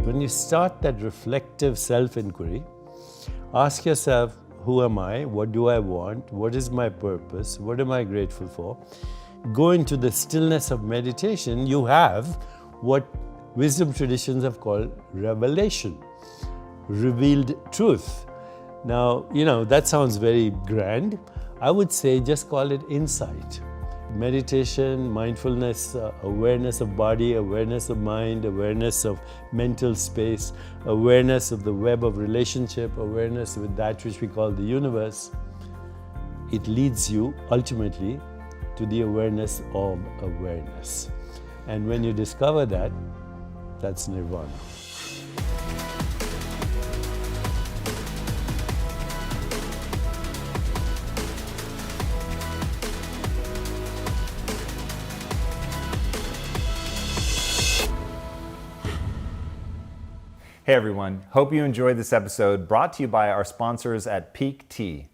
When you start that reflective self-inquiry, ask yourself, who am I? What do I want? What is my purpose? What am I grateful for? Go into the stillness of meditation, you have what wisdom traditions have called revelation, revealed truth. Now, that sounds very grand. I would say just call it insight. Meditation, mindfulness, awareness of body, awareness of mind, awareness of mental space, awareness of the web of relationship, awareness with that which we call the universe. It leads you ultimately to the awareness of awareness. And when you discover that, that's nirvana. Hey everyone, hope you enjoyed this episode brought to you by our sponsors at Peak Tea.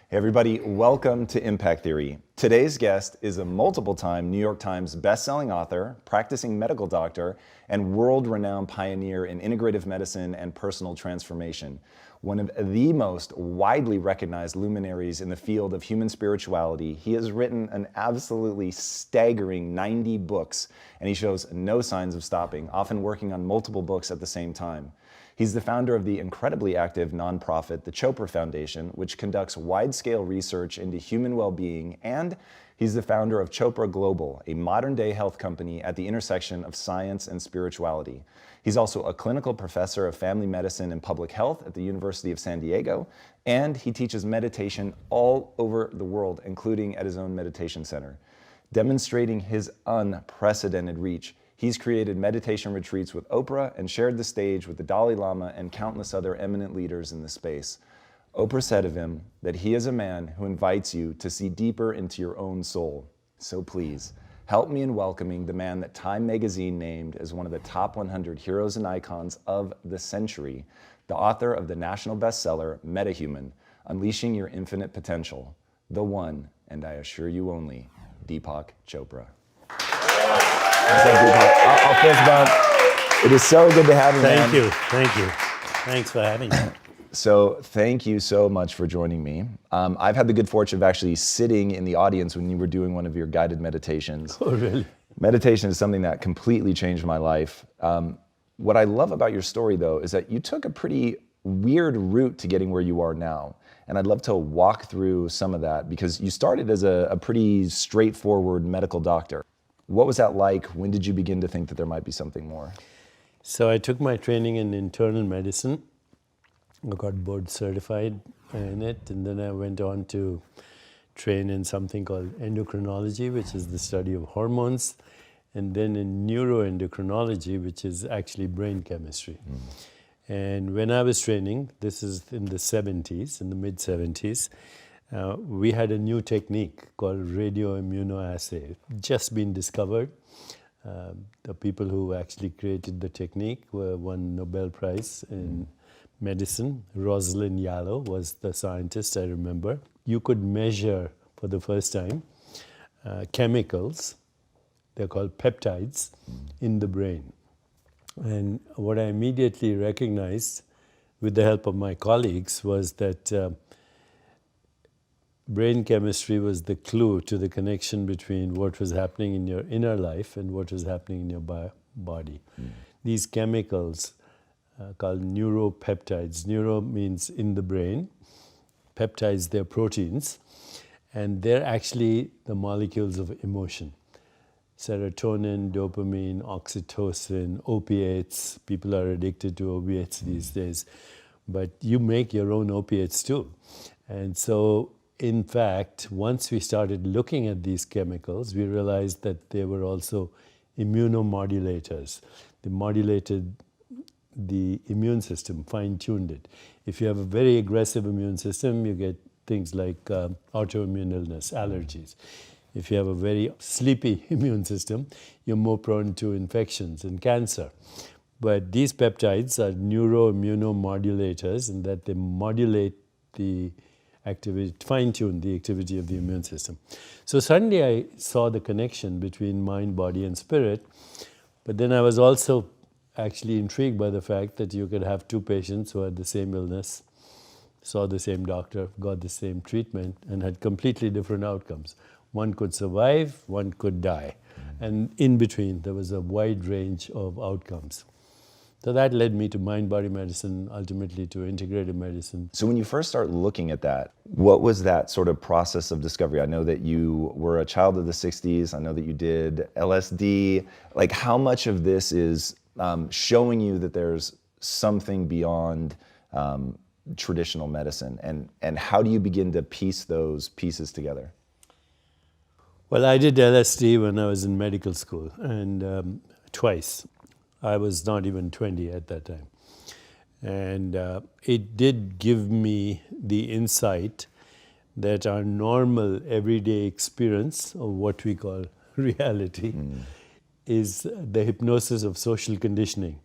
Hey everybody, welcome to Impact Theory. Today's guest is a multiple-time New York Times best-selling author, practicing medical doctor, and world-renowned pioneer in integrative medicine and personal transformation. One of the most widely recognized luminaries in the field of human spirituality, he has written an absolutely staggering 90 books, and he shows no signs of stopping, often working on multiple books at the same time. He's the founder of the incredibly active nonprofit, the Chopra Foundation, which conducts wide-scale research into human well-being, and he's the founder of Chopra Global, a modern-day health company at the intersection of science and spirituality. He's also a clinical professor of family medicine and public health at the University of San Diego, and he teaches meditation all over the world, including at his own meditation center. Demonstrating his unprecedented reach, he's created meditation retreats with Oprah and shared the stage with the Dalai Lama and countless other eminent leaders in the space. Oprah said of him that he is a man who invites you to see deeper into your own soul. So please, help me in welcoming the man that Time magazine named as one of the top 100 heroes and icons of the century, the author of the national bestseller, MetaHuman, Unleashing Your Infinite Potential, the one, and I assure you only, Deepak Chopra. What's up, Deepak? I'll fist bump. It is so good to have you, man. Thank you. Thanks for having me. So thank you so much for joining me. I've had the good fortune of actually sitting in the audience when you were doing one of your guided meditations. Oh, really? Meditation is something that completely changed my life. What I love about your story, though, is that you took a pretty weird route to getting where you are now. And I'd love to walk through some of that because you started as a pretty straightforward medical doctor. What was that like? When did you begin to think that there might be something more? So I took my training in internal medicine. I got board certified in it, and then I went on to train in something called endocrinology, which is the study of hormones, and then in neuroendocrinology, which is actually brain chemistry. And when I was training, this is in the 70s, in the mid-70s, we had a new technique called radioimmunoassay, just been discovered. The people who actually created the technique won Nobel Prize in medicine. Rosalind Yallow was the scientist, I remember. You could measure for the first time chemicals, they're called peptides, in the brain. And what I immediately recognized with the help of my colleagues was that brain chemistry was the clue to the connection between what was happening in your inner life and what was happening in your body. These chemicals called neuropeptides. Neuro means in the brain. Peptides, they're proteins. And they're actually the molecules of emotion. Serotonin, dopamine, oxytocin, opiates. People are addicted to opiates these days. But you make your own opiates too. And so, in fact, once we started looking at these chemicals, we realized that they were also immunomodulators. They modulated the immune system, fine-tuned it. If you have a very aggressive immune system, you get things like autoimmune illness, allergies. If you have a very sleepy immune system, you're more prone to infections and cancer. But these peptides are neuroimmunomodulators in that they modulate the activity, fine-tune the activity of the immune system. So suddenly I saw the connection between mind, body, and spirit. But then I was also actually intrigued by the fact that you could have two patients who had the same illness, saw the same doctor, got the same treatment, and had completely different outcomes. One could survive, one could die. And in between, there was a wide range of outcomes. So that led me to mind-body medicine, ultimately to integrative medicine. So when you first start looking at that, what was that sort of process of discovery? I know that you were a child of the 60s. I know that you did LSD. Like, how much of this is showing you that there's something beyond traditional medicine? And how do you begin to piece those pieces together? Well, I did LSD when I was in medical school, and twice. I was not even 20 at that time. And it did give me the insight that our normal everyday experience of what we call reality is the hypnosis of social conditioning,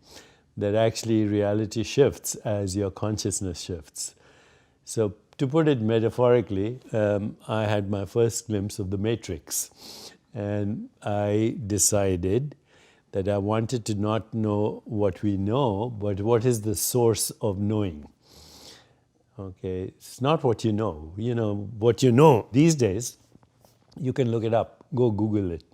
that actually reality shifts as your consciousness shifts. So to put it metaphorically, I had my first glimpse of the Matrix, and I decided that I wanted to not know what we know, but what is the source of knowing. Okay, it's not what you know. You know, what you know these days, you can look it up, go Google it.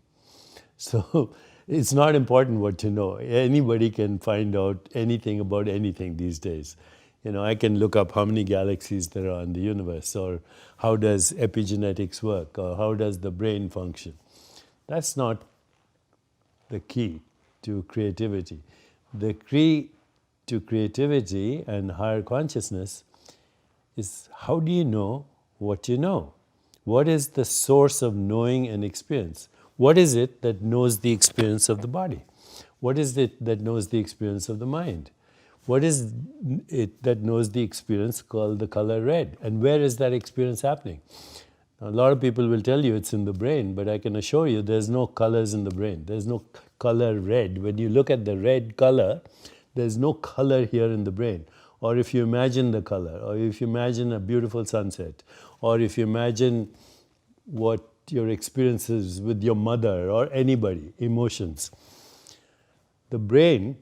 So it's not important what you know. Anybody can find out anything about anything these days. You know, I can look up how many galaxies there are in the universe, or how does epigenetics work, or how does the brain function. That's not the key to creativity. The key to creativity and higher consciousness is, how do you know what you know? What is the source of knowing and experience? What is it that knows the experience of the body? What is it that knows the experience of the mind? What is it that knows the experience called the color red? And where is that experience happening? Now, a lot of people will tell you it's in the brain, but I can assure you there's no colors in the brain. There's no color red. When you look at the red color, there's no color here in the brain. Or if you imagine the color, or if you imagine a beautiful sunset, or if you imagine what your experience is with your mother or anybody, emotions, the brain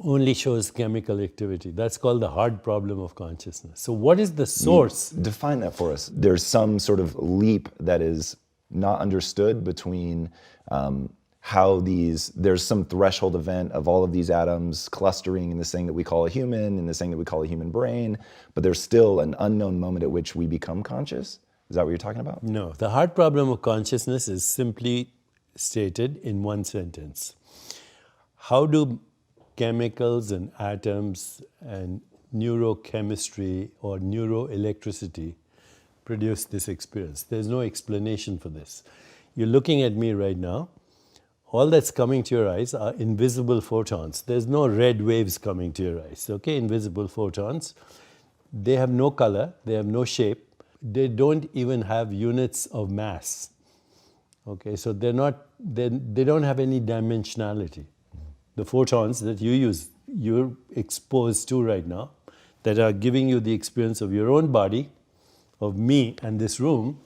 only shows chemical activity. That's called the hard problem of consciousness. So what is the source? Define that for us. There's some sort of leap that is not understood between how there's some threshold event of all of these atoms clustering in this thing that we call a human, in this thing that we call a human brain, but there's still an unknown moment at which we become conscious? Is that what you're talking about? No. The hard problem of consciousness is simply stated in one sentence. How do chemicals and atoms and neurochemistry or neuroelectricity produce this experience? There's no explanation for this. You're looking at me right now. All that's coming to your eyes are invisible photons. There's no red waves coming to your eyes, okay? Invisible photons. They have no color, they have no shape. They don't even have units of mass. Okay, so they don't have any dimensionality. The photons that you're exposed to right now, that are giving you the experience of your own body, of me and this room,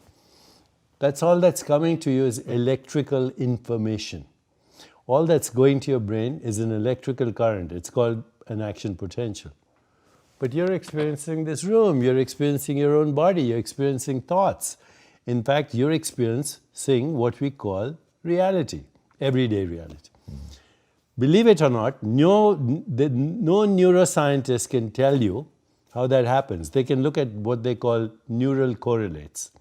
that's all that's coming to you is electrical information. All that's going to your brain is an electrical current. It's called an action potential. But you're experiencing this room, you're experiencing your own body, you're experiencing thoughts. In fact, you're experiencing what we call reality, everyday reality. Believe it or not, no neuroscientist can tell you how that happens. They can look at what they call neural correlates.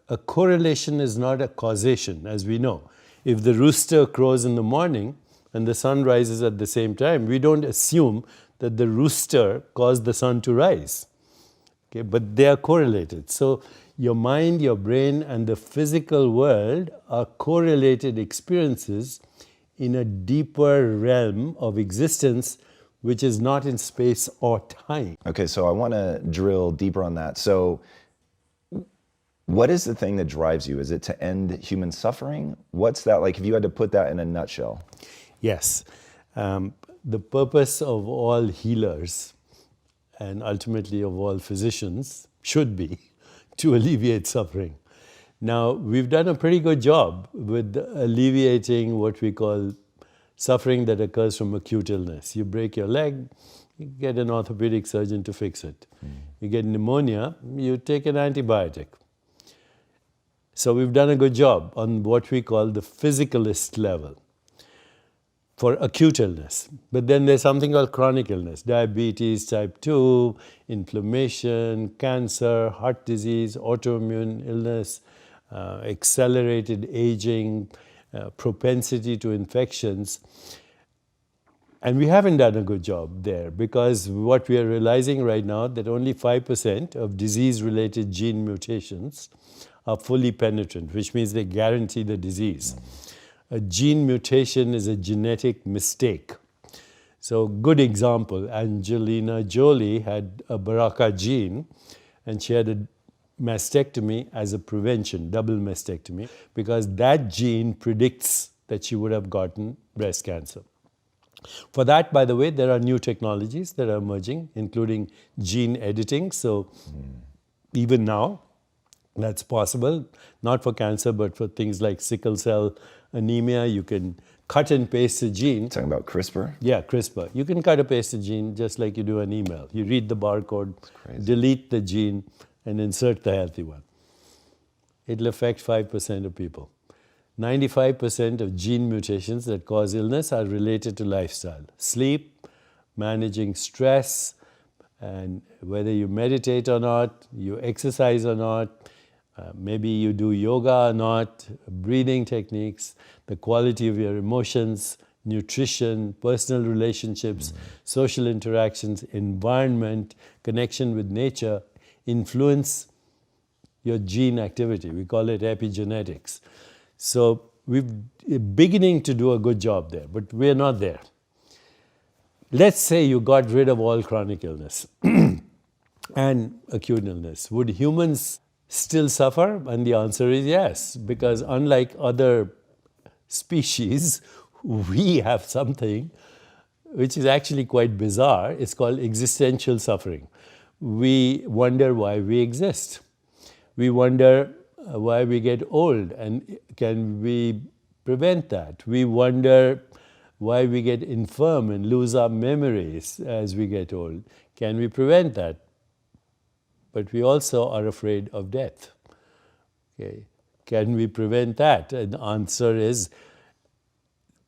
A correlation is not a causation, as we know. If the rooster crows in the morning and the sun rises at the same time, we don't assume that the rooster caused the sun to rise. Okay, but they are correlated. So your mind, your brain, and the physical world are correlated experiences in a deeper realm of existence, which is not in space or time. Okay, so I want to drill deeper on that. So what is the thing that drives you? Is it to end human suffering? What's that like, if you had to put that in a nutshell? Yes. The purpose of all healers and ultimately of all physicians should be to alleviate suffering. Now, we've done a pretty good job with alleviating what we call suffering that occurs from acute illness. You break your leg, you get an orthopedic surgeon to fix it. You get pneumonia, you take an antibiotic. So we've done a good job on what we call the physicalist level for acute illness. But then there's something called chronic illness, diabetes type 2, inflammation, cancer, heart disease, autoimmune illness, accelerated aging, propensity to infections. And we haven't done a good job there because what we are realizing right now that only 5% of disease-related gene mutations are fully penetrant, which means they guarantee the disease. A gene mutation is a genetic mistake. So good example, Angelina Jolie had a BRCA gene and she had a mastectomy as a prevention, double mastectomy, because that gene predicts that she would have gotten breast cancer. For that, by the way, there are new technologies that are emerging, including gene editing. So even now, that's possible, not for cancer, but for things like sickle cell anemia. You can cut and paste a gene. Talking about CRISPR? Yeah, CRISPR. You can cut and paste a gene just like you do an email. You read the barcode, delete the gene, and insert the healthy one. It'll affect 5% of people. 95% of gene mutations that cause illness are related to lifestyle. Sleep, managing stress, and whether you meditate or not, you exercise or not, maybe you do yoga or not, breathing techniques, the quality of your emotions, nutrition, personal relationships, social interactions, environment, connection with nature influence your gene activity. We call it epigenetics. So we're beginning to do a good job there, but we're not there. Let's say you got rid of all chronic illness and acute illness. Would humans still suffer? And the answer is yes, because unlike other species, we have something which is actually quite bizarre. It's called existential suffering. We wonder why we exist. We wonder why we get old, and can we prevent that? We wonder why we get infirm and lose our memories as we get old. Can we prevent that? But we also are afraid of death. Okay. Can we prevent that? And the answer is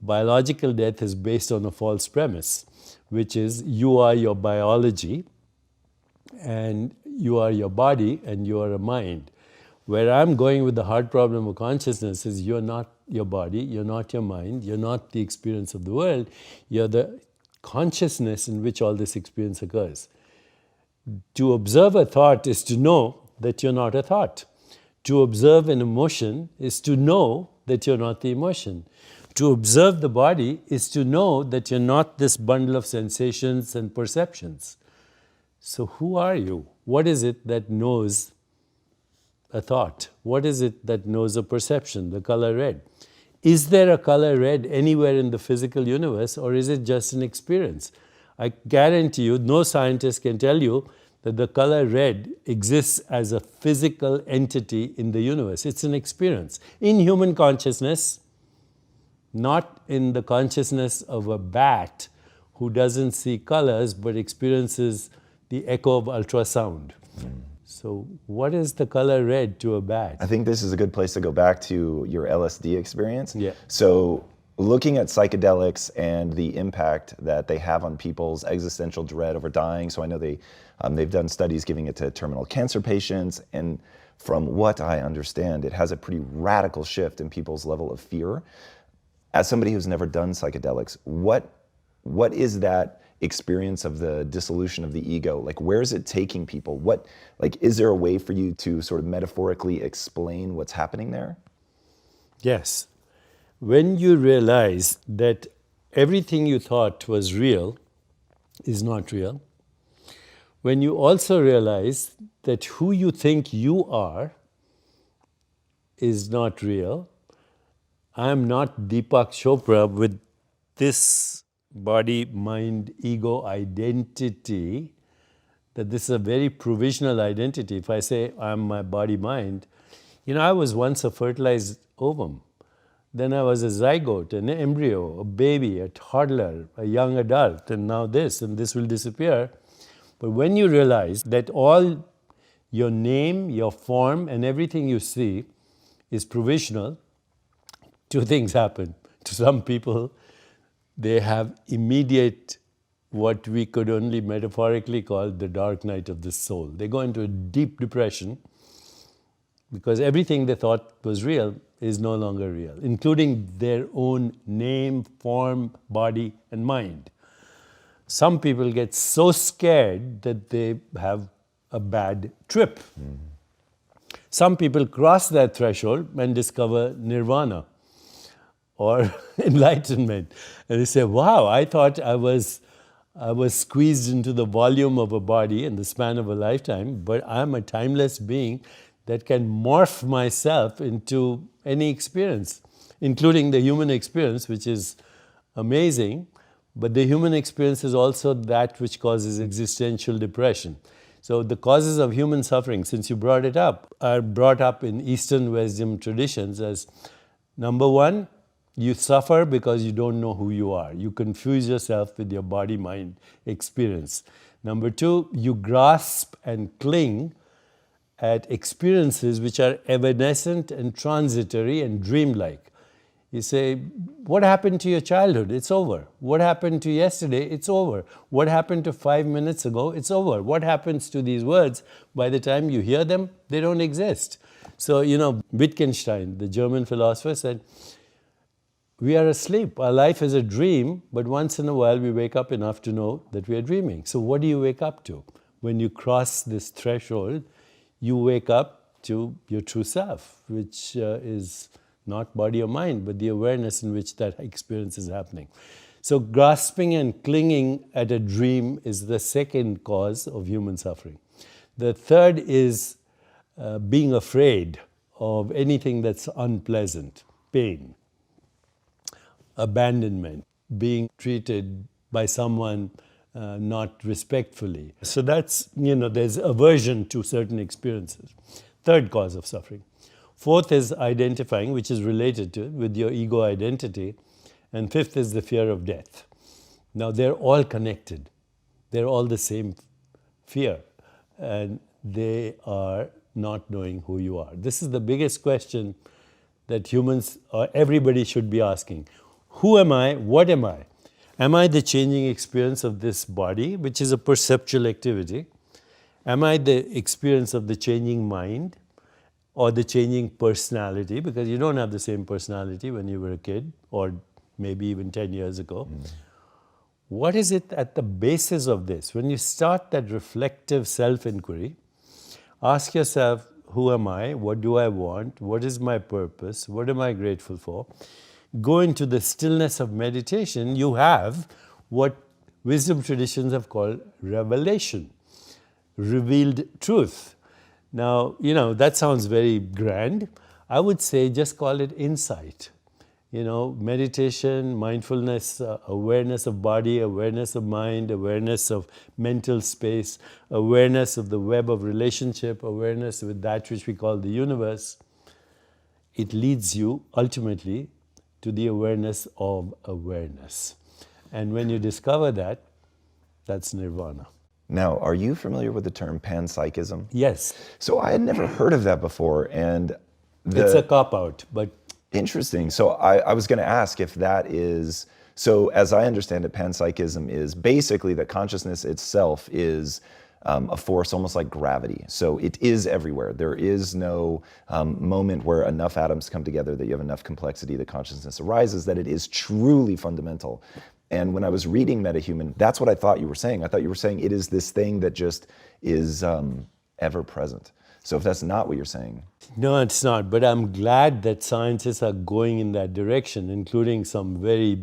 biological death is based on a false premise, which is you are your biology and you are your body and you are a mind. Where I'm going with the hard problem of consciousness is you're not your body, you're not your mind, you're not the experience of the world, you're the consciousness in which all this experience occurs. To observe a thought is to know that you're not a thought. To observe an emotion is to know that you're not the emotion. To observe the body is to know that you're not this bundle of sensations and perceptions. So who are you? What is it that knows a thought? What is it that knows a perception, the color red? Is there a color red anywhere in the physical universe, or is it just an experience? I guarantee you, no scientist can tell you that the color red exists as a physical entity in the universe. It's an experience. In human consciousness, not in the consciousness of a bat who doesn't see colors but experiences the echo of ultrasound. So what is the color red to a bat? I think this is a good place to go back to your LSD experience. Yeah. So looking at psychedelics and the impact that they have on people's existential dread over dying. So I know they've done studies giving it to terminal cancer patients. And from what I understand, it has a pretty radical shift in people's level of fear. As somebody who's never done psychedelics, what is that experience of the dissolution of the ego? Like, where is it taking people? Is there a way for you to sort of metaphorically explain what's happening there? Yes. When you realize that everything you thought was real is not real, when you also realize that who you think you are is not real, I am not Deepak Chopra with this body, mind, ego identity, that this is a very provisional identity. If I say I'm my body, mind, I was once a fertilized ovum. Then I was a zygote, an embryo, a baby, a toddler, a young adult, and now this, and this will disappear. But when you realize that all your name, your form, and everything you see is provisional, two things happen. To some people, they have immediate, what we could only metaphorically call the dark night of the soul. They go into a deep depression because everything they thought was real is no longer real, including their own name, form, body, and mind. Some people get so scared that they have a bad trip. Some people cross that threshold and discover nirvana or enlightenment. And they say, wow, I thought I was squeezed into the volume of a body in the span of a lifetime, but I'm a timeless being that can morph myself into any experience, including the human experience, which is amazing. But the human experience is also that which causes existential depression. So the causes of human suffering, since you brought it up, are brought up in Eastern wisdom traditions as, number one, you suffer because you don't know who you are. You confuse yourself with your body-mind experience. Number two, you grasp and cling at experiences which are evanescent and transitory and dreamlike. You say, what happened to your childhood? It's over. What happened to yesterday? It's over. What happened to 5 minutes ago? It's over. What happens to these words? By the time you hear them, they don't exist. So, Wittgenstein, the German philosopher, said, we are asleep. Our life is a dream, but once in a while we wake up enough to know that we are dreaming. So what do you wake up to? When you cross this threshold, you wake up to your true self, which is not body or mind, but the awareness in which that experience is happening. So grasping and clinging at a dream is the second cause of human suffering. The third is being afraid of anything that's unpleasant, pain, abandonment, being treated by someone not respectfully. So that's, there's aversion to certain experiences. Third cause of suffering. Fourth is identifying, which is related to it, with your ego identity. And fifth is the fear of death. Now, they're all connected. They're all the same fear. And they are not knowing who you are. This is the biggest question that humans, or everybody should be asking. Who am I? What am I? Am I the changing experience of this body, which is a perceptual activity? Am I the experience of the changing mind or the changing personality? Because you don't have the same personality when you were a kid or maybe even 10 years ago. What is it at the basis of this? When you start that reflective self-inquiry, ask yourself, who am I? What do I want? What is my purpose? What am I grateful for? Go into the stillness of meditation, you have what wisdom traditions have called revelation, revealed truth. Now, that sounds very grand. I would say just call it insight. Meditation, mindfulness, awareness of body, awareness of mind, awareness of mental space, awareness of the web of relationship, awareness with that which we call the universe. It leads you ultimately to the awareness of awareness. And when you discover that, that's nirvana. Now, are you familiar with the term panpsychism? Yes. So I had never heard of that before, and it's a cop-out, but... Interesting. So I was going to ask if that is, so as I understand it, panpsychism is basically that consciousness itself is a force almost like gravity. So it is everywhere. There is no moment where enough atoms come together that you have enough complexity that consciousness arises, that it is truly fundamental. And when I was reading Metahuman, that's what I thought you were saying. I thought you were saying it is this thing that just is ever present. So if that's not what you're saying. No, it's not. But I'm glad that scientists are going in that direction, including some very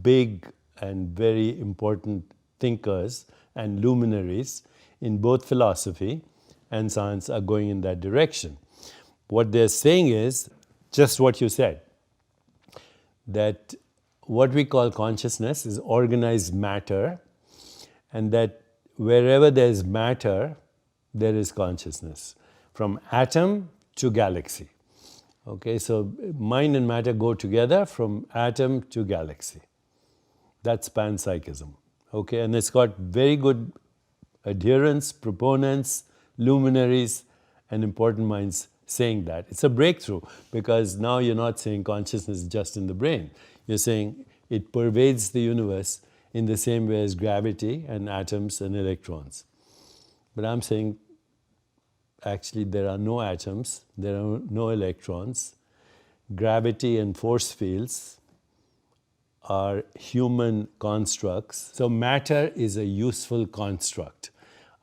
big and very important thinkers and luminaries in both philosophy and science are going in that direction. What they're saying is just what you said, that what we call consciousness is organized matter, and that wherever there's matter, there is consciousness, from atom to galaxy. Okay, so mind and matter go together from atom to galaxy. That's panpsychism. Okay, and it's got very good adherents, proponents, luminaries, and important minds saying that. It's a breakthrough because now you're not saying consciousness is just in the brain. You're saying it pervades the universe in the same way as gravity and atoms and electrons. But I'm saying actually there are no atoms, there are no electrons. Gravity and force fields are human constructs. So matter is a useful construct.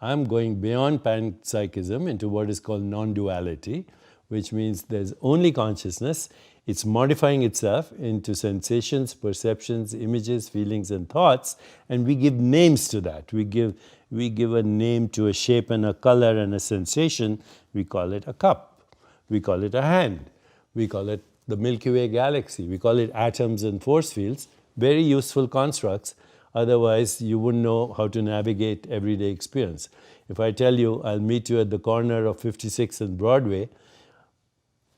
I'm going beyond panpsychism into what is called non-duality, which means there's only consciousness. It's modifying itself into sensations, perceptions, images, feelings, and thoughts, and we give names to that. We give a name to a shape and a color and a sensation. We call it a cup. We call it a hand. We call it the Milky Way galaxy. We call it atoms and force fields. Very useful constructs. Otherwise, you wouldn't know how to navigate everyday experience. If I tell you, I'll meet you at the corner of 56th and Broadway,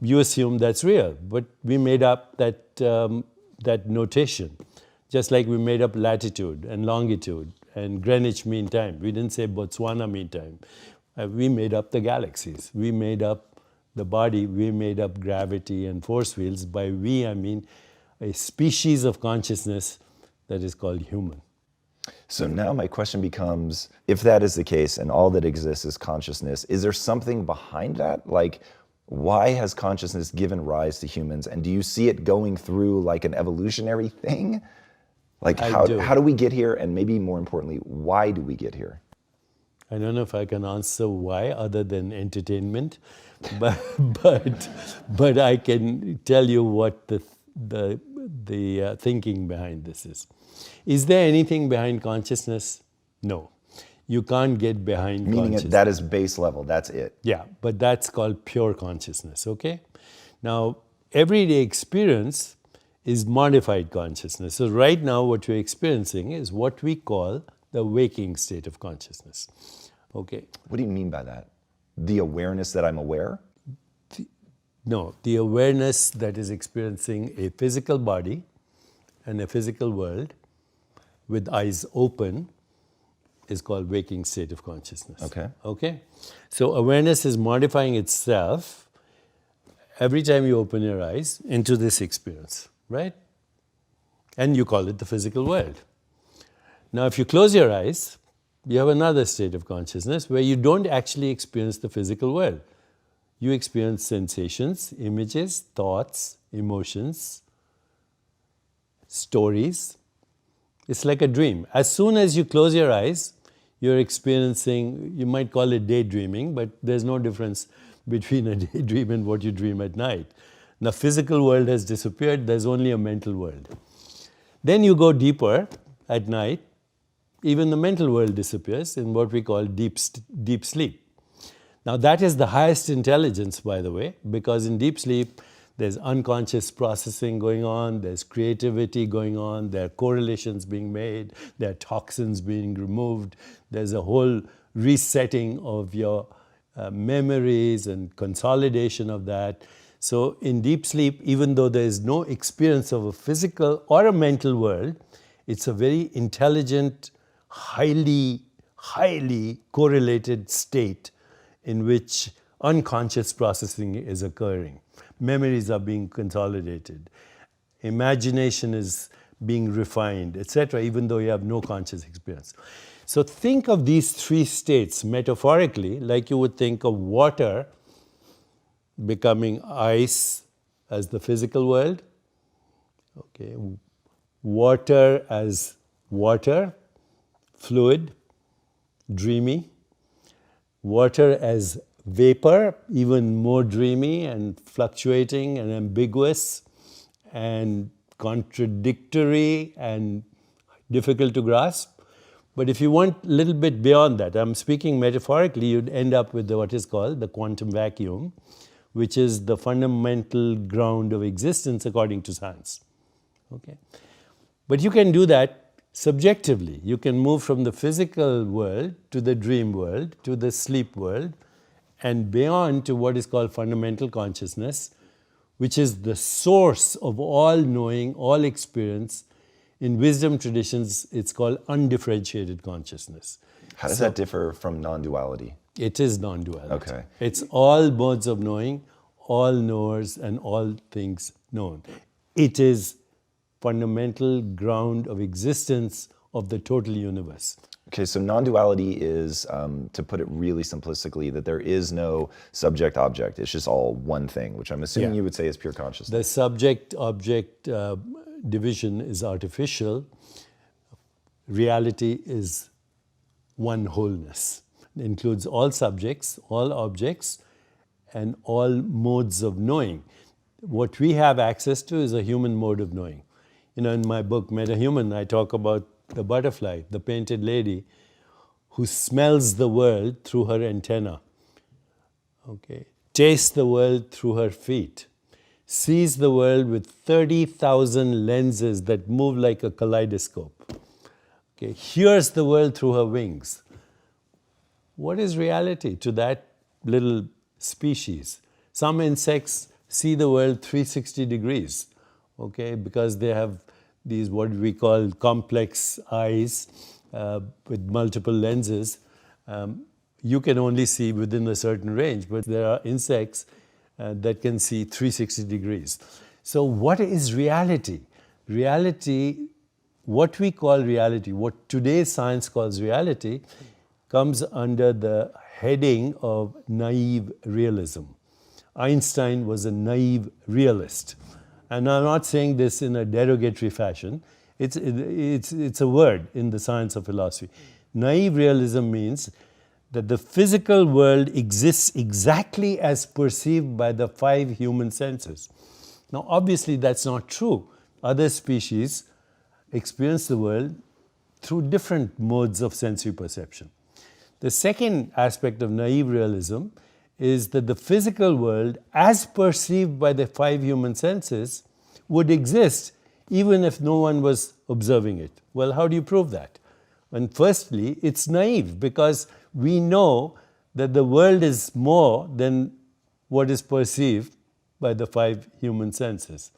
you assume that's real. But we made up that notation, just like we made up latitude and longitude and Greenwich Mean Time. We didn't say Botswana Mean Time. We made up the galaxies. We made up the body. We made up gravity and force fields. By we, I mean a species of consciousness that is called human. So now my question becomes, if that is the case and all that exists is consciousness, is there something behind that? Like, why has consciousness given rise to humans? And do you see it going through like an evolutionary thing? Like how do we get here? And maybe more importantly, why do we get here? I don't know if I can answer why other than entertainment, but I can tell you what the thinking behind this is. Is there anything behind consciousness? No. You can't get behind consciousness. Meaning that is base level, that's it. Yeah, but that's called pure consciousness, okay? Now, everyday experience is modified consciousness. So right now what we're experiencing is what we call the waking state of consciousness, okay? What do you mean by that? The awareness that I'm aware? No, the awareness that is experiencing a physical body and a physical world with eyes open is called waking state of consciousness. Okay. Okay? So awareness is modifying itself every time you open your eyes into this experience, right? And you call it the physical world. Now, if you close your eyes, you have another state of consciousness where you don't actually experience the physical world. You experience sensations, images, thoughts, emotions, stories. It's like a dream. As soon as you close your eyes, you're experiencing, you might call it daydreaming, but there's no difference between a daydream and what you dream at night. The physical world has disappeared, there's only a mental world. Then you go deeper at night, even the mental world disappears in what we call deep sleep. Now that is the highest intelligence, by the way, because in deep sleep, there's unconscious processing going on, there's creativity going on, there are correlations being made, there are toxins being removed, there's a whole resetting of your memories and consolidation of that. So in deep sleep, even though there is no experience of a physical or a mental world, it's a very intelligent, highly correlated state in which unconscious processing is occurring. Memories are being consolidated. Imagination is being refined, etc., even though you have no conscious experience. So think of these three states metaphorically, like you would think of water becoming ice as the physical world, okay, water as water, fluid, dreamy, water as vapor, even more dreamy and fluctuating and ambiguous and contradictory and difficult to grasp. But if you want a little bit beyond that, I'm speaking metaphorically, you'd end up with what is called the quantum vacuum, which is the fundamental ground of existence according to science. Okay? But you can do that subjectively. You can move from the physical world to the dream world, to the sleep world, and beyond to what is called fundamental consciousness, which is the source of all knowing, all experience. In wisdom traditions, it's called undifferentiated consciousness. How does that differ from non-duality? It is non-duality. Okay. It's all modes of knowing, all knowers, and all things known. It is fundamental ground of existence of the total universe. Okay, so non-duality is, to put it really simplistically, that there is no subject-object. It's just all one thing, which I'm assuming you would say is pure consciousness. The subject-object division is artificial. Reality is one wholeness. It includes all subjects, all objects, and all modes of knowing. What we have access to is a human mode of knowing. You know, in my book, Meta-Human, I talk about the butterfly, the painted lady, who smells the world through her antenna, okay, tastes the world through her feet, sees the world with 30,000 lenses that move like a kaleidoscope, okay, hears the world through her wings. What is reality to that little species? Some insects see the world 360 degrees, okay, because they have these what we call complex eyes with multiple lenses. You can only see within a certain range, but there are insects that can see 360 degrees. So what is reality? Reality, what we call reality, what today's science calls reality, comes under the heading of naive realism. Einstein was a naive realist. And I'm not saying this in a derogatory fashion. It's a word in the science of philosophy. Naive realism means that the physical world exists exactly as perceived by the 5 human senses. Now, obviously, that's not true. Other species experience the world through different modes of sensory perception. The second aspect of naive realism is that the physical world, as perceived by the 5 human senses, would exist even if no one was observing it. Well, how do you prove that? And firstly, it's naive because we know that the world is more than what is perceived by the 5 human senses.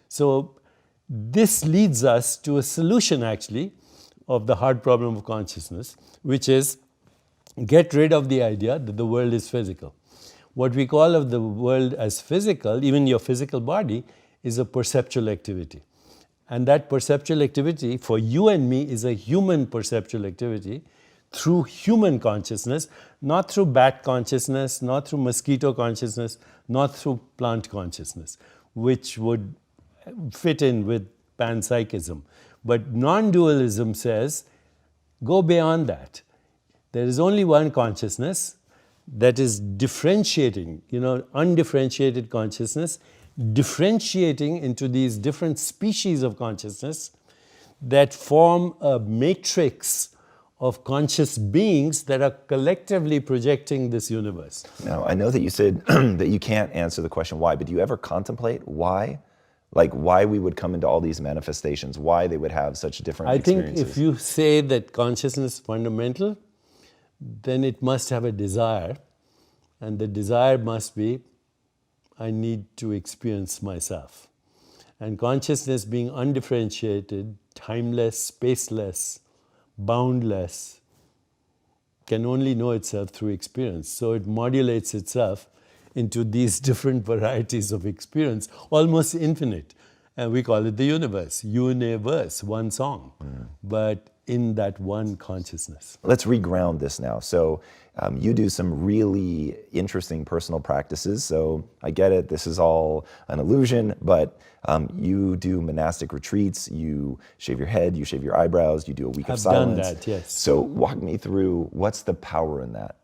So this leads us to a solution actually of the hard problem of consciousness, which is get rid of the idea that the world is physical. What we call of the world as physical, even your physical body, is a perceptual activity. And that perceptual activity for you and me is a human perceptual activity through human consciousness, not through bat consciousness, not through mosquito consciousness, not through plant consciousness, which would fit in with panpsychism. But non-dualism says, go beyond that. There is only one consciousness that is differentiating, undifferentiated consciousness, differentiating into these different species of consciousness that form a matrix of conscious beings that are collectively projecting this universe. Now, I know that you said that you can't answer the question why, but do you ever contemplate why? Like why we would come into all these manifestations, why they would have such different experiences? I think if you say that consciousness is fundamental, then it must have a desire, and the desire must be, I need to experience myself. And consciousness being undifferentiated, timeless, spaceless, boundless, can only know itself through experience. So it modulates itself into these different varieties of experience, almost infinite. And we call it the universe, universe, one song, but in that one consciousness. Let's reground this now. So you do some really interesting personal practices. So I get it, this is all an illusion, but you do monastic retreats, you shave your head, you shave your eyebrows, you do a week of silence. I've done that, yes. So walk me through, what's the power in that?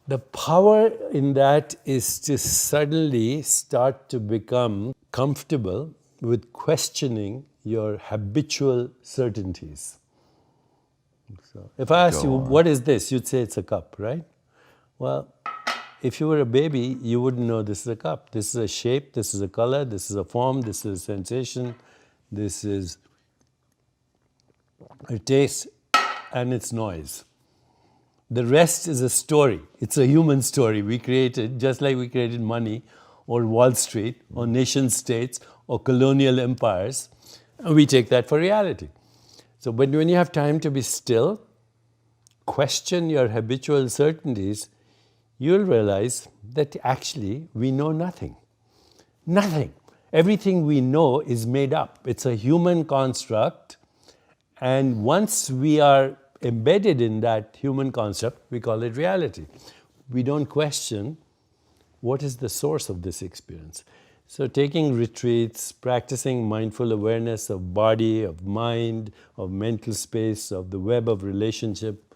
The power in that is to suddenly start to become comfortable with questioning your habitual certainties. So if I asked you, what is this? You'd say it's a cup, right? Well, if you were a baby, you wouldn't know this is a cup. This is a shape, this is a color, this is a form, this is a sensation, this is a taste, and it's noise. The rest is a story. It's a human story we created, just like we created money or Wall Street or nation states or colonial empires, and we take that for reality. So when you have time to be still, question your habitual certainties, you'll realize that actually we know nothing. Nothing. Everything we know is made up. It's a human construct. And once we are embedded in that human concept, we call it reality. We don't question what is the source of this experience. So taking retreats, practicing mindful awareness of body, of mind, of mental space, of the web of relationship,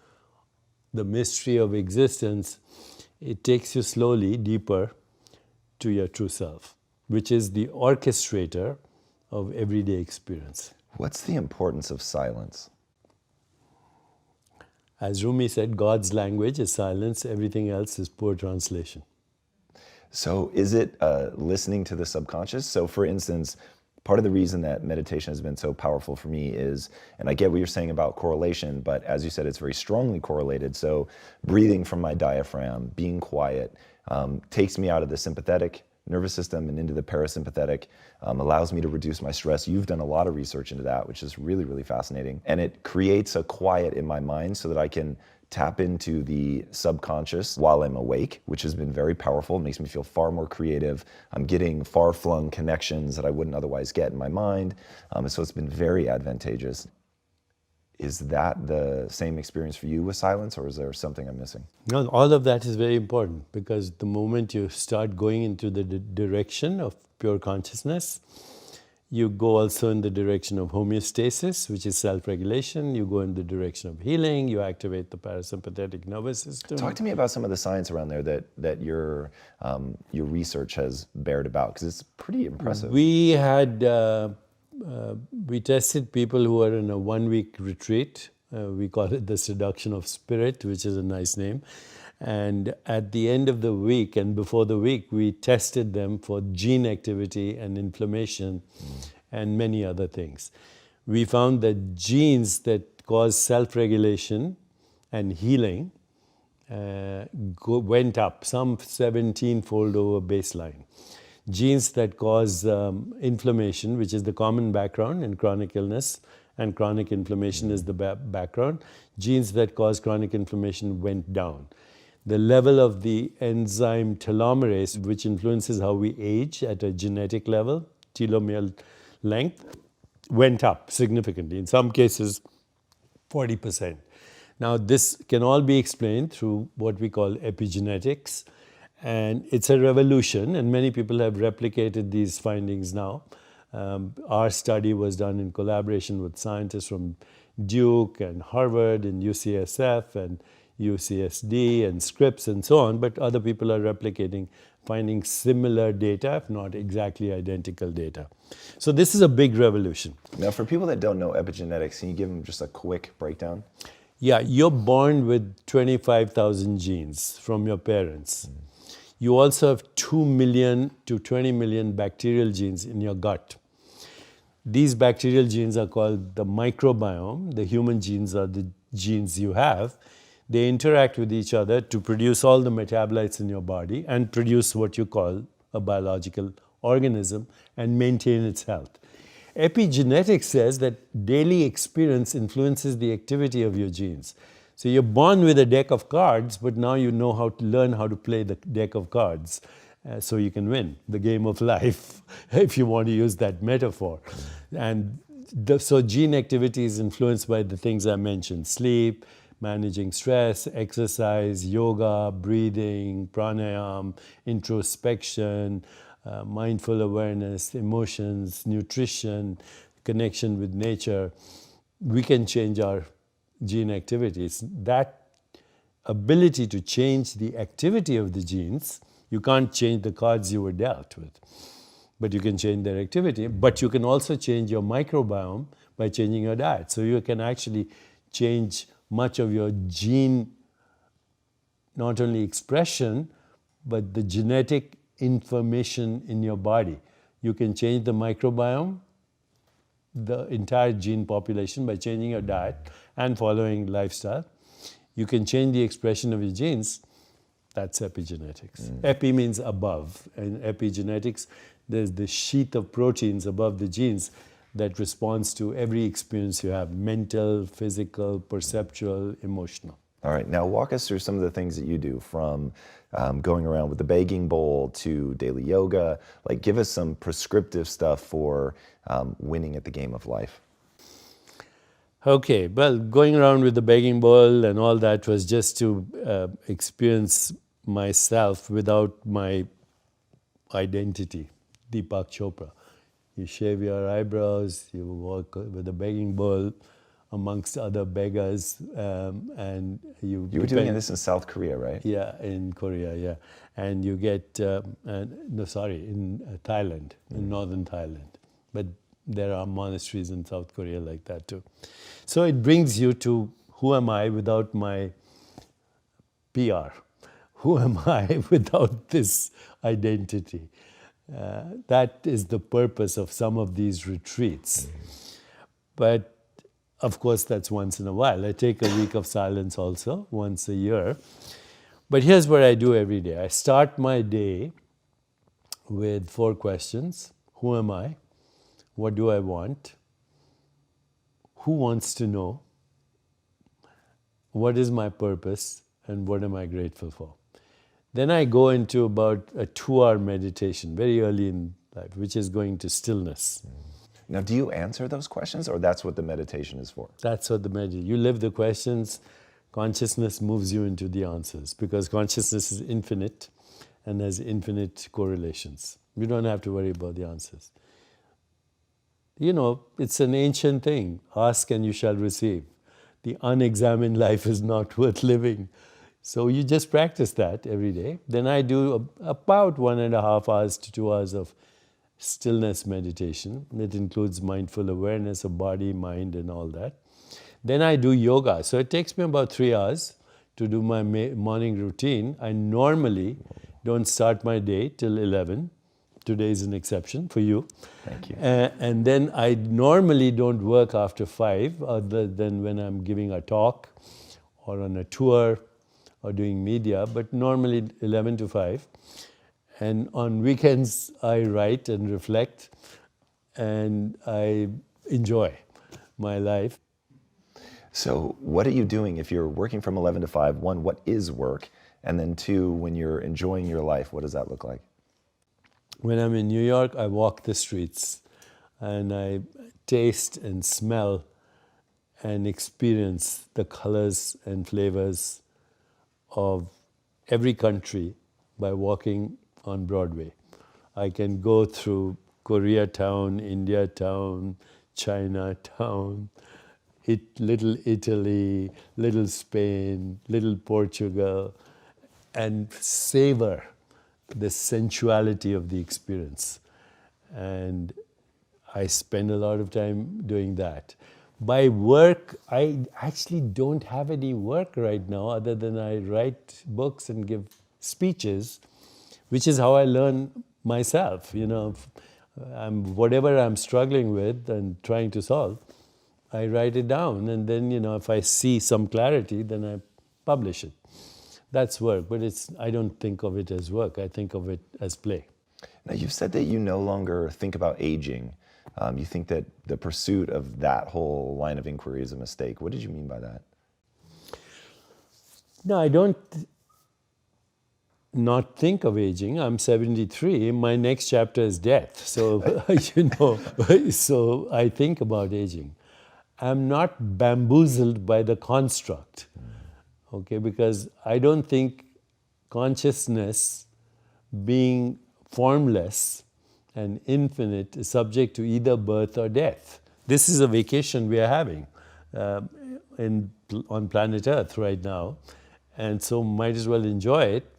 the mystery of existence, it takes you slowly deeper to your true self, which is the orchestrator of everyday experience. What's the importance of silence? As Rumi said, God's language is silence, everything else is poor translation. So is it listening to the subconscious? So for instance, part of the reason that meditation has been so powerful for me is, and I get what you're saying about correlation, but as you said, it's very strongly correlated. So breathing from my diaphragm, being quiet, takes me out of the sympathetic nervous system and into the parasympathetic, allows me to reduce my stress. You've done a lot of research into that, which is really, really fascinating. And it creates a quiet in my mind so that I can tap into the subconscious while I'm awake, which has been very powerful. It makes me feel far more creative. I'm getting far-flung connections that I wouldn't otherwise get in my mind. So it's been very advantageous. Is that the same experience for you with silence, or is there something I'm missing? No, all of that is very important, because the moment you start going into the direction of pure consciousness, you go also in the direction of homeostasis, which is self-regulation. You go in the direction of healing. You activate the parasympathetic nervous system. Talk to me about some of the science around there that your research has bared about, because it's pretty impressive. We tested people who were in a 1-week retreat. We call it the seduction of spirit, which is a nice name. And at the end of the week and before the week, we tested them for gene activity and inflammation and many other things. We found that genes that cause self-regulation and healing went up, some 17-fold over baseline. Genes that cause inflammation, which is the common background in chronic illness, and chronic inflammation is the background. Genes that cause chronic inflammation went down. The level of the enzyme telomerase, which influences how we age at a genetic level, telomere length, went up significantly. In some cases, 40%. Now, this can all be explained through what we call epigenetics. And it's a revolution, and many people have replicated these findings now. Our study was done in collaboration with scientists from Duke and Harvard and UCSF and UCSD and Scripps and so on, but other people are replicating, finding similar data, if not exactly identical data. So this is a big revolution. Now, for people that don't know epigenetics, can you give them just a quick breakdown? Yeah, you're born with 25,000 genes from your parents. You also have 2 million to 20 million bacterial genes in your gut. These bacterial genes are called the microbiome. The human genes are the genes you have. They interact with each other to produce all the metabolites in your body and produce what you call a biological organism and maintain its health. Epigenetics says that daily experience influences the activity of your genes. So you're born with a deck of cards, but now you know how to learn how to play the deck of cards so you can win the game of life, if you want to use that metaphor. And so gene activity is influenced by the things I mentioned: sleep, managing stress, exercise, yoga, breathing, pranayama, introspection, mindful awareness, emotions, nutrition, connection with nature. We can change our gene activities. That ability to change the activity of the genes, you can't change the cards you were dealt with, but you can change their activity. But you can also change your microbiome by changing your diet. So you can actually change much of your gene, not only expression, but the genetic information in your body. You can change the microbiome, the entire gene population, by changing your diet and following lifestyle. You can change the expression of your genes That's epigenetics. Epi means above, and epigenetics, there's the sheath of proteins above the genes that responds to every experience you have, mental, physical, perceptual, emotional. All right, now walk us through some of the things that you do, from going around with the begging bowl to daily yoga. Like, give us some prescriptive stuff for winning at the game of life. Okay, well, going around with the begging bowl and all that was just to experience myself without my identity, Deepak Chopra. You shave your eyebrows, you walk with a begging bowl amongst other beggars, and you... You were doing this in South Korea, right? Yeah, in Korea, yeah. And you get, in Thailand, in northern Thailand. But there are monasteries in South Korea like that too. So it brings you to who am I without my PR? Who am I without this identity? That is the purpose of some of these retreats. But of course, that's once in a while. I take a week of silence also, once a year. But here's what I do every day. I start my day with 4 questions. Who am I? What do I want? Who wants to know? What is my purpose? And what am I grateful for? Then I go into about a 2-hour meditation, very early in life, which is going to stillness. Now, do you answer those questions, or that's what the meditation is for? That's what the meditation, you live the questions, consciousness moves you into the answers, because consciousness is infinite and has infinite correlations. You don't have to worry about the answers. You know, it's an ancient thing. Ask and you shall receive. The unexamined life is not worth living. So you just practice that every day. Then I do about 1.5 hours to 2 hours of stillness meditation. It includes mindful awareness of body, mind, and all that. Then I do yoga. So it takes me about 3 hours to do my morning routine. I normally don't start my day till 11. Today is an exception for you. Thank you. And then I normally don't work after 5, other than when I'm giving a talk or on a tour or doing media, but normally 11 to 5. And on weekends, I write and reflect, and I enjoy my life. So what are you doing if you're working from 11 to 5? 1, what is work? And then 2, when you're enjoying your life, what does that look like? When I'm in New York, I walk the streets and I taste and smell and experience the colors and flavors of every country by walking on Broadway. I can go through Koreatown, Indiatown, Chinatown, little Italy, little Spain, little Portugal, and savor the sensuality of the experience. And I spend a lot of time doing that. By work, I actually don't have any work right now other than I write books and give speeches, which is how I learn myself. You know, whatever I'm struggling with and trying to solve, I write it down, and then, you know, if I see some clarity, then I publish it. That's work, but I don't think of it as work. I think of it as play. Now, you've said that you no longer think about aging. You think that the pursuit of that whole line of inquiry is a mistake. What did you mean by that? No, I don't not think of aging. I'm 73. My next chapter is death. So, you know, so I think about aging. I'm not bamboozled by the construct, okay, because I don't think consciousness being formless and infinite is subject to either birth or death. This is a vacation we are having on planet Earth right now, and so might as well enjoy it.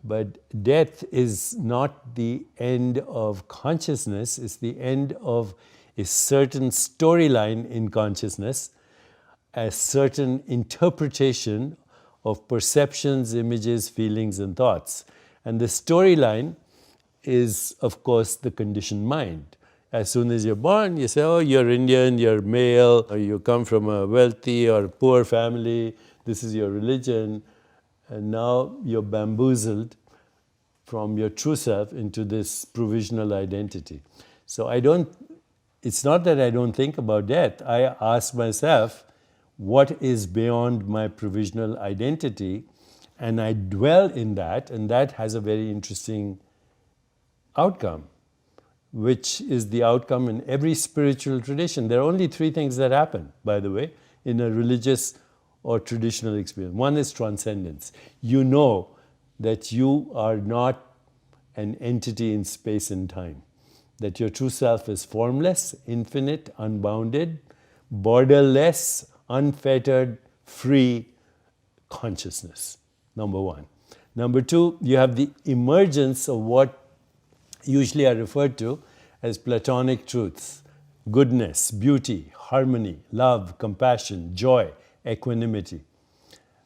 But death is not the end of consciousness, it's the end of a certain storyline in consciousness, a certain interpretation of perceptions, images, feelings, and thoughts. And the storyline is, of course, the conditioned mind. As soon as you're born, you say, oh, you're Indian, you're male, or you come from a wealthy or poor family, this is your religion. and now you're bamboozled from your true self into this provisional identity. So it's not that I don't think about death. I ask myself, what is beyond my provisional identity? And I dwell in that, and that has a very interesting outcome, which is the outcome in every spiritual tradition. There are only three things that happen, by the way, in a religious or traditional experience. One is transcendence. You know that you are not an entity in space and time, that your true self is formless, infinite, unbounded, borderless, unfettered, free consciousness, number one. Number two, you have the emergence of what usually are referred to as Platonic truths: goodness, beauty, harmony, love, compassion, joy, equanimity.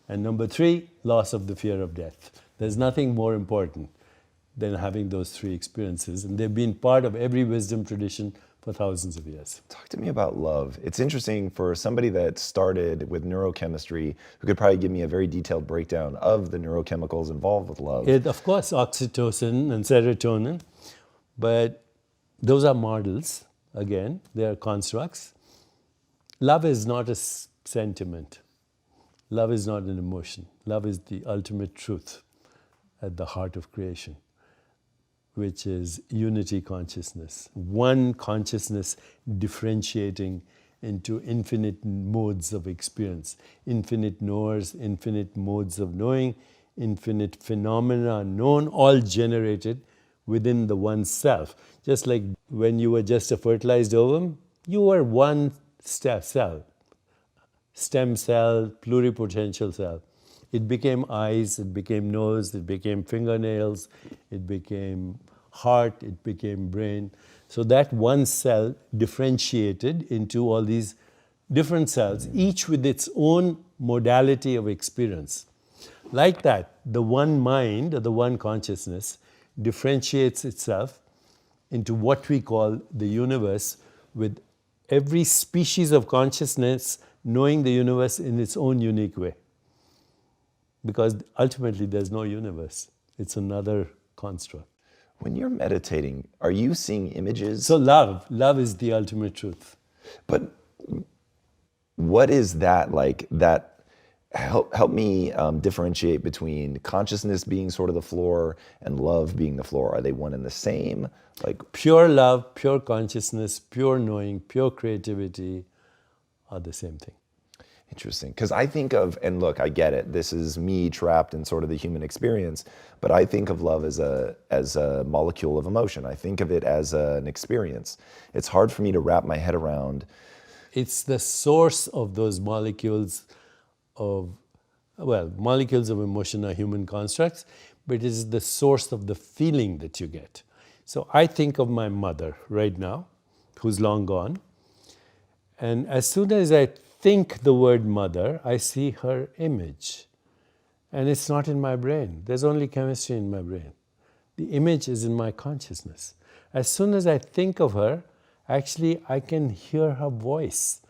And number three, loss of the fear of death. There's nothing more important than having those three experiences, and they've been part of every wisdom tradition for thousands of years. Talk to me about love. It's interesting for somebody that started with neurochemistry, who could probably give me a very detailed breakdown of the neurochemicals involved with love. Of course, oxytocin and serotonin, but those are models, again, they are constructs. Love is not a sentiment. Love is not an emotion. Love is the ultimate truth at the heart of creation, which is unity consciousness. One consciousness differentiating into infinite modes of experience, infinite knowers, infinite modes of knowing, infinite phenomena known, all generated within the one self. Just like when you were just a fertilized ovum, you were one cell, stem cell, pluripotential cell. It became eyes, it became nose, it became fingernails, it became heart, it became brain. So that one cell differentiated into all these different cells, each with its own modality of experience. Like that, the one mind, or the one consciousness, differentiates itself into what we call the universe, with every species of consciousness knowing the universe in its own unique way. Because ultimately there's no universe. It's another construct. When you're meditating, are you seeing images? So love is the ultimate truth. But what is that like? That help me differentiate between consciousness being sort of the floor and love being the floor. Are they one and the same? Like pure love, pure consciousness, pure knowing, pure creativity are the same thing. Interesting, because I think of, and look, I get it, this is me trapped in sort of the human experience, but I think of love as a molecule of emotion. I think of it as an experience. It's hard for me to wrap my head around. It's the source of those molecules of, molecules of emotion are human constructs, but it is the source of the feeling that you get. So I think of my mother right now, who's long gone, and as soon as I think the word mother, I see her image. And it's not in my brain. There's only chemistry in my brain. The image is in my consciousness. As soon as I think of her, actually I can hear her voice.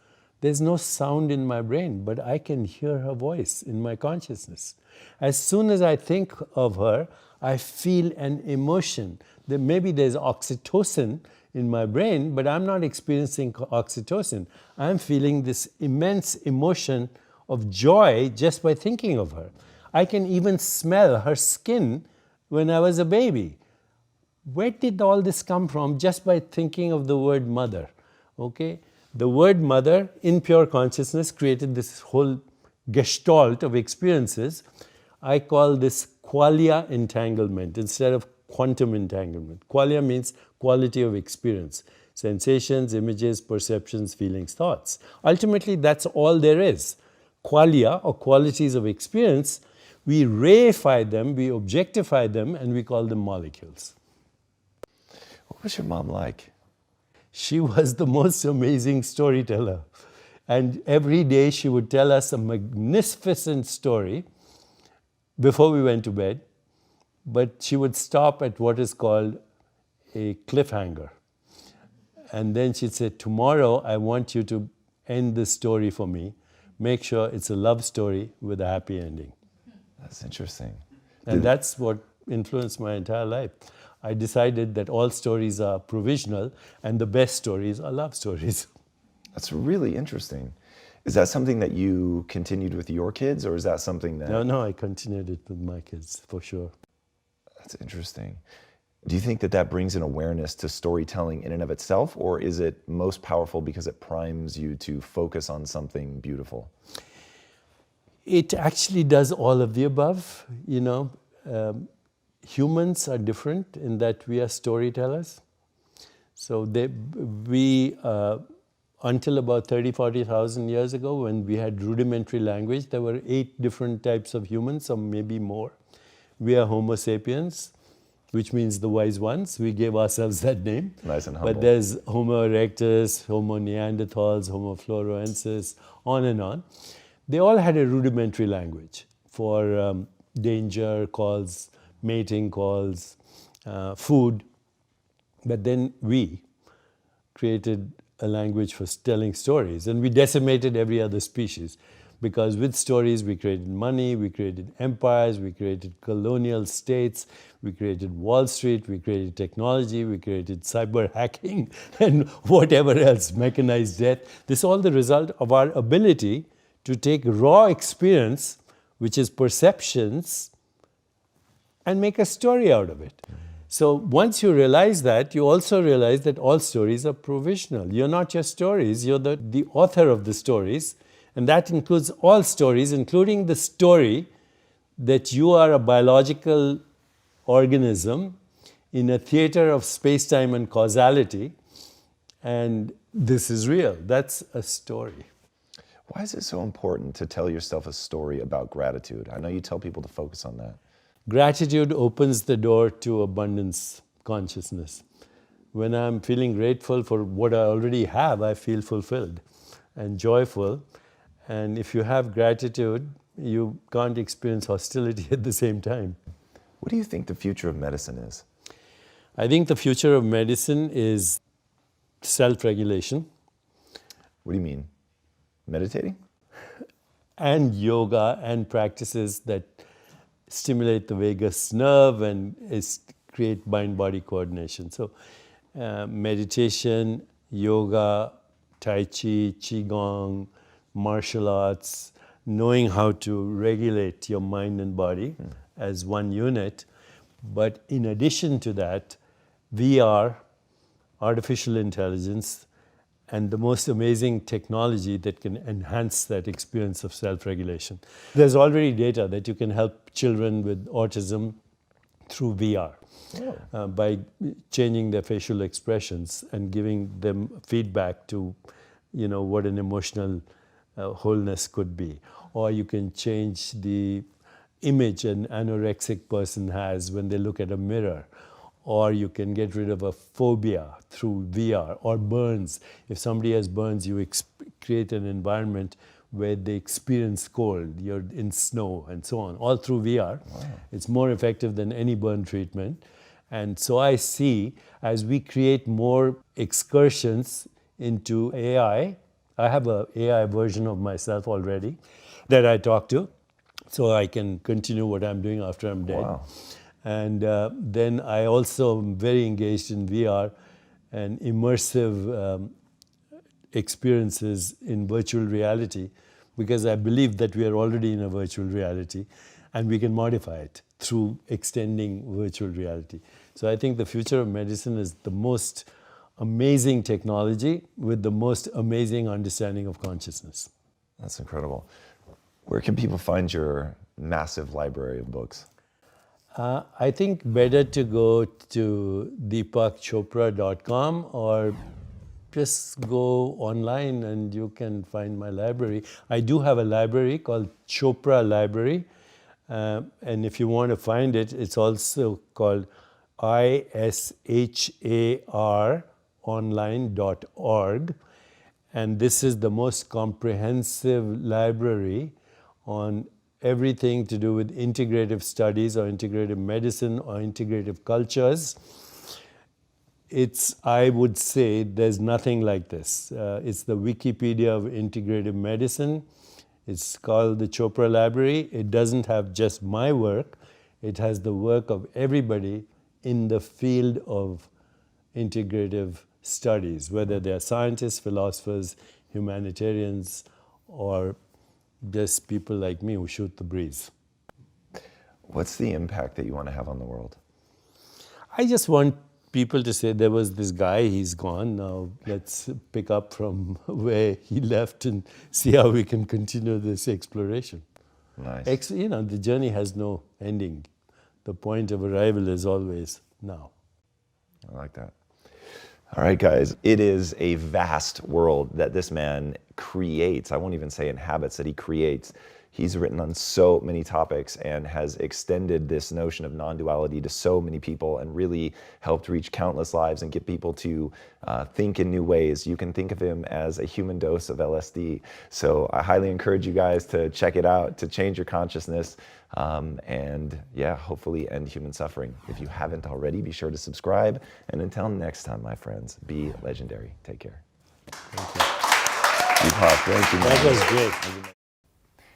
There's no sound in my brain, but I can hear her voice in my consciousness. As soon as I think of her, I feel an emotion. Maybe there's oxytocin in my brain, but I'm not experiencing oxytocin. I'm feeling this immense emotion of joy just by thinking of her. I can even smell her skin when I was a baby. Where did all this come from? Just by thinking of the word mother, okay? The word mother in pure consciousness created this whole gestalt of experiences. I call this qualia entanglement instead of quantum entanglement. Qualia means quality of experience. Sensations, images, perceptions, feelings, thoughts. Ultimately, that's all there is. Qualia, or qualities of experience, we reify them, we objectify them, and we call them molecules. What was your mom like? She was the most amazing storyteller. And every day she would tell us a magnificent story before we went to bed. But she would stop at what is called a cliffhanger. And then she'd say, tomorrow I want you to end this story for me. Make sure it's a love story with a happy ending. That's interesting. And that's what influenced my entire life. I decided that all stories are provisional and the best stories are love stories. That's really interesting. Is that something that you continued with your kids, or is that something that... No, I continued it with my kids, for sure. That's interesting. Do you think that that brings an awareness to storytelling in and of itself, or is it most powerful because it primes you to focus on something beautiful? It actually does all of the above. Humans are different in that we are storytellers. So until about 40,000 years ago, when we had rudimentary language, there were 8 different types of humans, or maybe more. We are Homo sapiens, which means the wise ones. We gave ourselves that name. Nice and humble. But there's Homo erectus, Homo neanderthals, Homo floresiensis, on and on. They all had a rudimentary language for danger calls, mating calls, food. But then we created a language for telling stories, and we decimated every other species. Because with stories, we created money, we created empires, we created colonial states, we created Wall Street, we created technology, we created cyber hacking, and whatever else, mechanized death. This is all the result of our ability to take raw experience, which is perceptions, and make a story out of it. So once you realize that, you also realize that all stories are provisional. You're not just stories, you're the author of the stories. And that includes all stories, including the story that you are a biological organism in a theater of space-time and causality, and this is real. That's a story. Why is it so important to tell yourself a story about gratitude? I know you tell people to focus on that. Gratitude opens the door to abundance consciousness. When I'm feeling grateful for what I already have, I feel fulfilled and joyful. And if you have gratitude, you can't experience hostility at the same time. What do you think the future of medicine is? I think the future of medicine is self-regulation. What do you mean? Meditating? And yoga and practices that stimulate the vagus nerve and create mind-body coordination. So meditation, yoga, tai chi, qigong, martial arts, knowing how to regulate your mind and body as one unit. But in addition to that, VR, artificial intelligence, and the most amazing technology that can enhance that experience of self-regulation. There's already data that you can help children with autism through VR by changing their facial expressions and giving them feedback to, what an emotional wholeness could be. Or you can change the image an anorexic person has when they look at a mirror. Or you can get rid of a phobia through VR, or burns. If somebody has burns, you create an environment where they experience cold, you're in snow and so on, all through VR. Wow. It's more effective than any burn treatment. And so I see, as we create more excursions into AI, I have an AI version of myself already that I talk to, so I can continue what I'm doing after I'm dead. Wow. And then I also am very engaged in VR and immersive experiences in virtual reality, because I believe that we are already in a virtual reality and we can modify it through extending virtual reality. So I think the future of medicine is the most amazing technology with the most amazing understanding of consciousness. That's incredible. Where can people find your massive library of books? I think better to go to deepakchopra.com, or just go online and you can find my library. I do have a library called Chopra Library, and if you want to find it, it's also called isharonline.org, and this is the most comprehensive library on everything to do with integrative studies or integrative medicine or integrative cultures. I would say, there's nothing like this. It's the Wikipedia of integrative medicine. It's called the Chopra Library. It doesn't have just my work, it has the work of everybody in the field of integrative studies, whether they are scientists, philosophers, humanitarians, or just people like me who shoot the breeze. What's the impact that you want to have on the world? I just want people to say there was this guy, he's gone, now let's pick up from where he left and see how we can continue this exploration. Nice. The journey has no ending. The point of arrival is always now. I like that. All right, guys, it is a vast world that this man creates. I won't even say inhabits, that he creates. He's written on so many topics and has extended this notion of non-duality to so many people and really helped reach countless lives and get people to think in new ways. You can think of him as a human dose of LSD. So I highly encourage you guys to check it out, to change your consciousness, and yeah, hopefully end human suffering. If you haven't already, be sure to subscribe. And until next time, my friends, be legendary. Take care. Thank you. Deepak, thank you, man. That was great.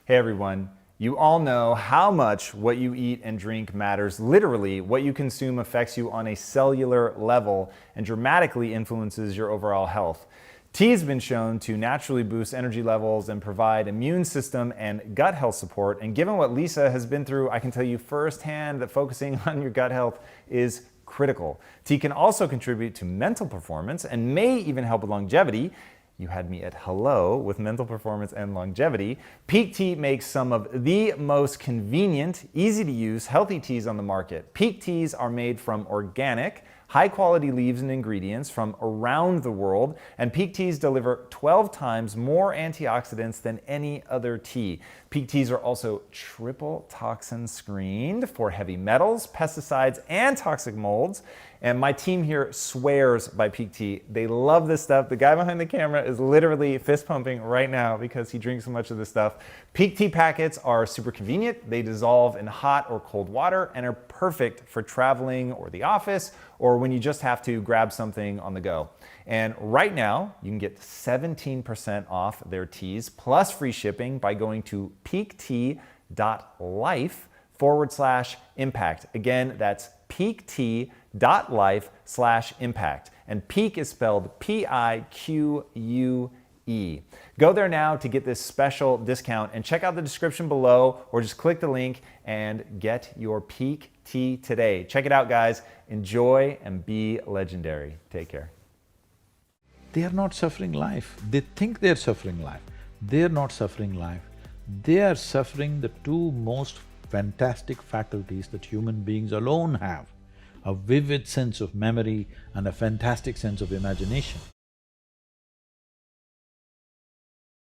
Hey everyone, you all know how much what you eat and drink matters. Literally, what you consume affects you on a cellular level and dramatically influences your overall health. Tea has been shown to naturally boost energy levels and provide immune system and gut health support. And given what Lisa has been through, I can tell you firsthand that focusing on your gut health is critical. Tea can also contribute to mental performance and may even help with longevity. You had me at hello with mental performance and longevity. Peak Tea makes some of the most convenient, easy to use, healthy teas on the market. Peak Teas are made from organic, high quality leaves and ingredients from around the world, and Peak Teas deliver 12 times more antioxidants than any other tea. Peak Teas are also triple toxin screened for heavy metals, pesticides, and toxic molds. And my team here swears by Peak Tea. They love this stuff. The guy behind the camera is literally fist pumping right now because he drinks so much of this stuff. Peak Tea packets are super convenient. They dissolve in hot or cold water and are perfect for traveling or the office or when you just have to grab something on the go. And right now, you can get 17% off their teas plus free shipping by going to peaktea.life/impact. Again, that's peaktea.life/impact. And peak is spelled P-I-Q-U-E. Go there now to get this special discount and check out the description below or just click the link and get your Peak Tea today. Check it out, guys. Enjoy and be legendary. Take care. They are not suffering life. They think they're suffering life. They're not suffering life. They are suffering the two most fantastic faculties that human beings alone have, a vivid sense of memory and a fantastic sense of imagination.